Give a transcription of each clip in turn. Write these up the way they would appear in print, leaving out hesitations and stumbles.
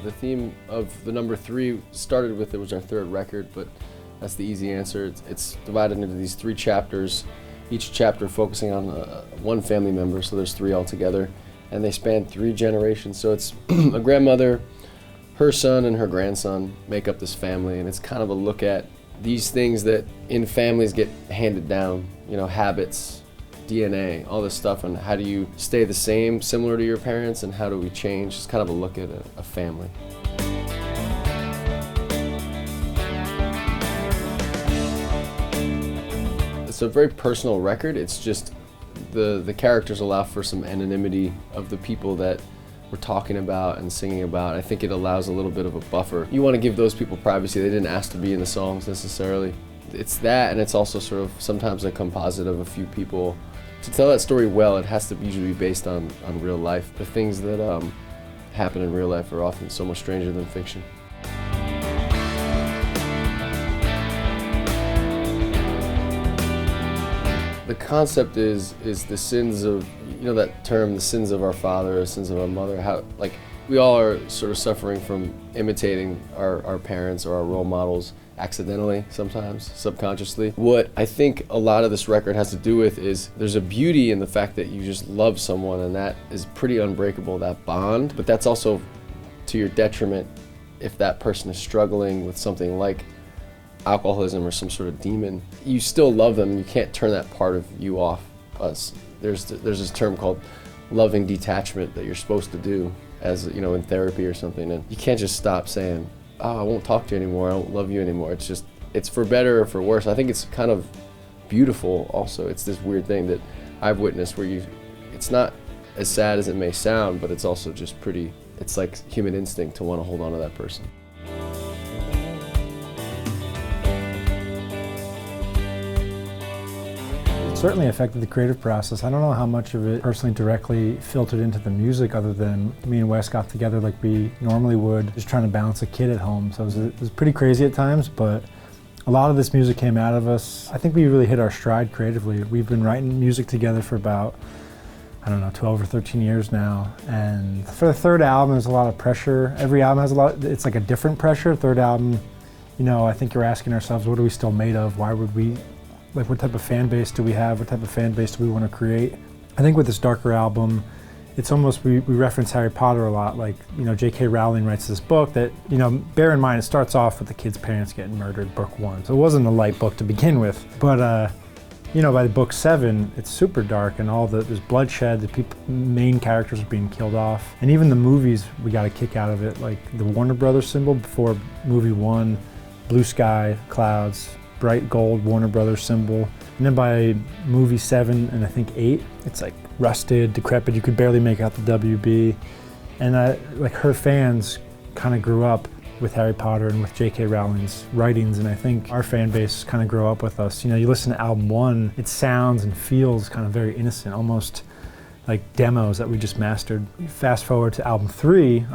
The theme of the number 3 started with, it was our 3rd record, but that's the easy answer. It's divided into these 3 chapters, each chapter focusing on one family member, so there's 3 altogether, and they span 3 generations. So it's a grandmother, her son, and her grandson make up this family, and it's kind of a look at these things that in families get handed down, habits, DNA, all this stuff, and how do you stay the same, similar to your parents, and how do we change? It's kind of a look at a family. It's a very personal record. It's just the characters allow for some anonymity of the people that we're talking about and singing about. I think it allows a little bit of a buffer. You want to give those people privacy. They didn't ask to be in the songs necessarily. It's that, and it's also sort of sometimes a composite of a few people. To tell that story well, it has to usually be based on real life. The things that happen in real life are often so much stranger than fiction. The concept is the sins of, that term, the sins of our father, the sins of our mother, how, we all are sort of suffering from imitating our parents or our role models accidentally, sometimes, subconsciously. What I think a lot of this record has to do with is there's a beauty in the fact that you just love someone, and that is pretty unbreakable, that bond, but that's also to your detriment if that person is struggling with something like alcoholism or some sort of demon. You still love them, and you can't turn that part of you off us. There's this term called loving detachment that you're supposed to do as, in therapy or something, and you can't just stop saying, oh, I won't talk to you anymore, I won't love you anymore. It's for better or for worse. I think it's kind of beautiful also. It's this weird thing that I've witnessed where it's not as sad as it may sound, but it's also just pretty, it's like human instinct to want to hold on to that person. It certainly affected the creative process. I don't know how much of it personally directly filtered into the music, other than me and Wes got together like we normally would, just trying to balance a kid at home. So it was pretty crazy at times, but a lot of this music came out of us. I think we really hit our stride creatively. We've been writing music together for about, 12 or 13 years now. And for the 3rd album, there's a lot of pressure. Every album has it's like a different pressure. 3rd album, I think you're asking ourselves, what are we still made of? Why would we, what type of fan base do we have? What type of fan base do we want to create? I think with this darker album, it's almost, we reference Harry Potter a lot. J.K. Rowling writes this book that, bear in mind, it starts off with the kid's parents getting murdered, book 1. So it wasn't a light book to begin with. But, by the book 7, it's super dark, and there's bloodshed, the main characters are being killed off. And even the movies, we got a kick out of it, like the Warner Brothers symbol before movie 1, blue sky, clouds, bright gold Warner Brothers symbol. And then by movie 7 and I think 8, it's like rusted, decrepit, you could barely make out the WB. And her fans kind of grew up with Harry Potter and with J.K. Rowling's writings, and I think our fan base kind of grew up with us. You listen to album 1, it sounds and feels kind of very innocent, almost like demos that we just mastered. Fast forward to album 3,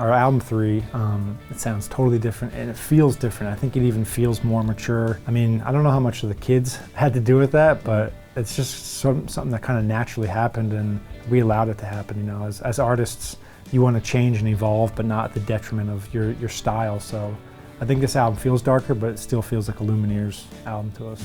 it sounds totally different and it feels different. I think it even feels more mature. I don't know how much of the kids had to do with that, but it's just something that kind of naturally happened, and we allowed it to happen. As artists, you want to change and evolve, but not at the detriment of your style. So I think this album feels darker, but it still feels like a Lumineers album to us.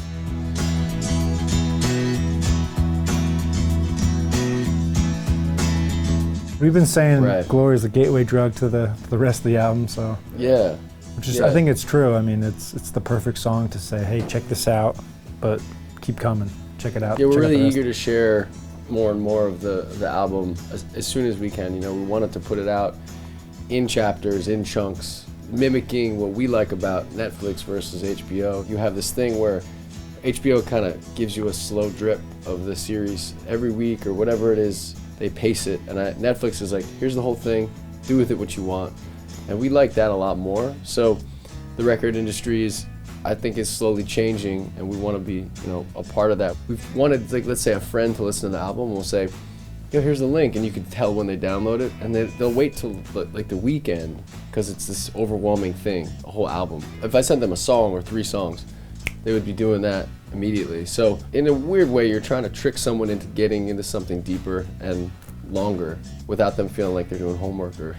We've been saying Glory is the gateway drug to the rest of the album, so yeah. I think it's true. It's the perfect song to say, hey, check this out, but keep coming, check it out. Yeah, we're really eager to share more and more of the album as soon as we can. We wanted to put it out in chapters, in chunks, mimicking what we like about Netflix versus HBO. You have this thing where HBO kind of gives you a slow drip of the series every week or whatever it is. They pace it, and Netflix is like, here's the whole thing, do with it what you want. And we like that a lot more. So the record industry I think is slowly changing, and we want to be, a part of that. We've wanted, let's say a friend to listen to the album, we'll say, here's the link, and you can tell when they download it, and they'll wait till the weekend, because it's this overwhelming thing, a whole album. If I sent them a song or 3 songs, they would be doing that immediately. So in a weird way, you're trying to trick someone into getting into something deeper and longer without them feeling like they're doing homework or,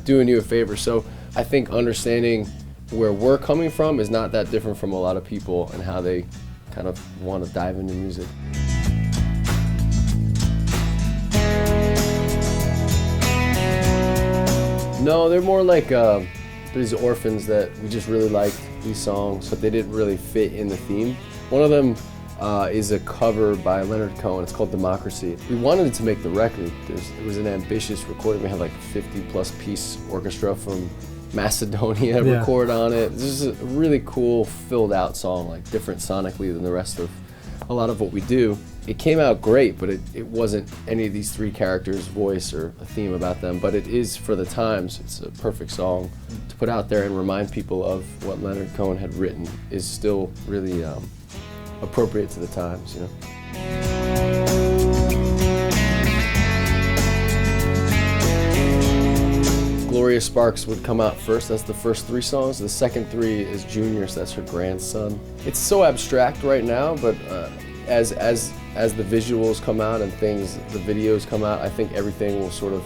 doing you a favor. So I think understanding where we're coming from is not that different from a lot of people and how they kind of want to dive into music. No, they're more like these orphans that we just really liked these songs, but they didn't really fit in the theme. One of them is a cover by Leonard Cohen. It's called Democracy. We wanted to make the record. It was an ambitious recording. We had like 50-plus piece orchestra from Macedonia record on it. This is a really cool, filled out song, like different sonically than the rest of a lot of what we do. It came out great, but it wasn't any of these three characters' voice or a theme about them, but it is for the times. It's a perfect song to put out there and remind people of what Leonard Cohen had written is still really appropriate to the times, Gloria Sparks would come out first. That's the first three songs. The second three is Junior, so that's her grandson. It's so abstract right now, but as the visuals come out and the videos come out, I think everything will sort of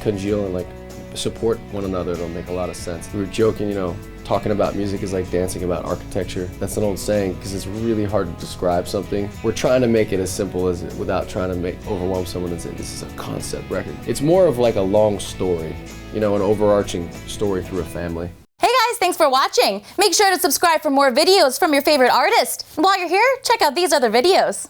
congeal and like support one another. It'll make a lot of sense. We were joking, talking about music is like dancing about architecture. That's an old saying because it's really hard to describe something. We're trying to make it as simple as it without trying to overwhelm someone and say this is a concept record. It's more of like a long story, an overarching story through a family. Hey guys, thanks for watching. Make sure to subscribe for more videos from your favorite artist. And while you're here, check out these other videos.